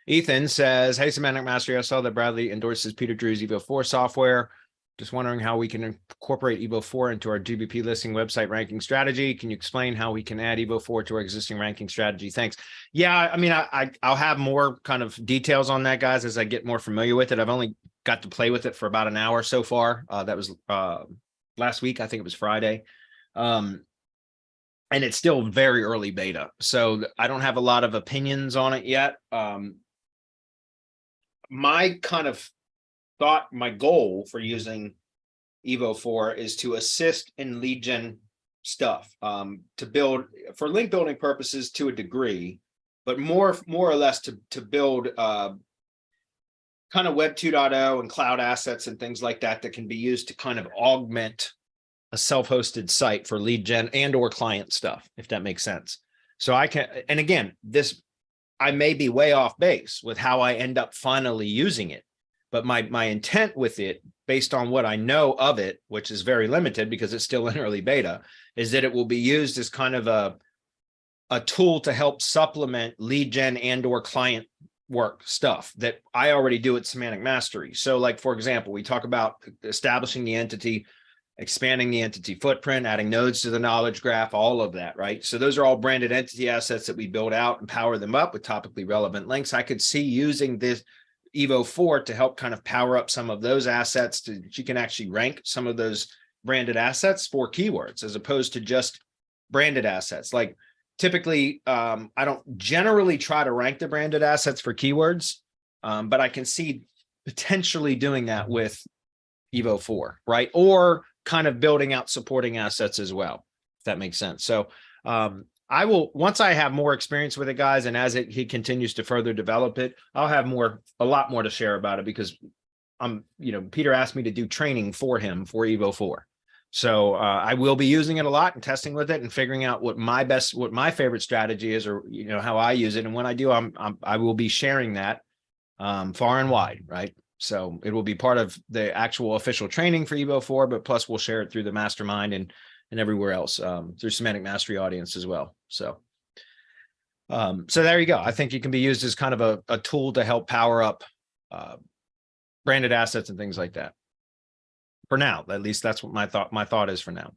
Ethan says, hey, Semantic Mastery, I saw that Bradley endorses Peter Drew's Evo 4 software. Just wondering how we can incorporate Evo 4 into our GBP listing website ranking strategy. Can you explain how we can add Evo 4 to our existing ranking strategy? Thanks. Yeah, I mean, I'll have more kind of details on that, guys, as I get more familiar with it. I've only got to play with it for about an hour so far. That was last week. I think it was Friday. And it's still very early beta. So I don't have a lot of opinions on it yet. My kind of thought, my goal for using Evo 4 is to assist in lead gen stuff, to build for link building purposes to a degree, but more or less to build kind of Web 2.0 and cloud assets and things like that that can be used to kind of augment a self-hosted site for lead gen and or client stuff, if that makes sense. So I can, and again, I may be way off base with how I end up finally using it. But my intent with it, based on what I know of it, which is very limited because it's still in early beta, is that it will be used as kind of a tool to help supplement lead gen and or client work stuff that I already do at Semantic Mastery. So like, for example, we talk about establishing the entity, expanding the entity footprint, adding nodes to the knowledge graph, all of that, right? So those are all branded entity assets that we build out and power them up with topically relevant links. I could see using this Evo 4 to help kind of power up some of those assets to you can actually rank some of those branded assets for keywords as opposed to just branded assets. Like typically, I don't generally try to rank the branded assets for keywords, but I can see potentially doing that with Evo 4, right? Or kind of building out supporting assets as well, if that makes sense. So I will, once I have more experience with it, guys, and as he continues to further develop it, I'll have a lot more to share about it because Peter asked me to do training for him for Evo 4. So I will be using it a lot and testing with it and figuring out what my favorite strategy is, or, how I use it. And when I do, I will be sharing that far and wide, right? So it will be part of the actual official training for Evo 4, but plus we'll share it through the mastermind and everywhere else, through Semantic Mastery audience as well. So there you go. I think it can be used as kind of a tool to help power up branded assets and things like that. For now, at least that's what my thought is for now.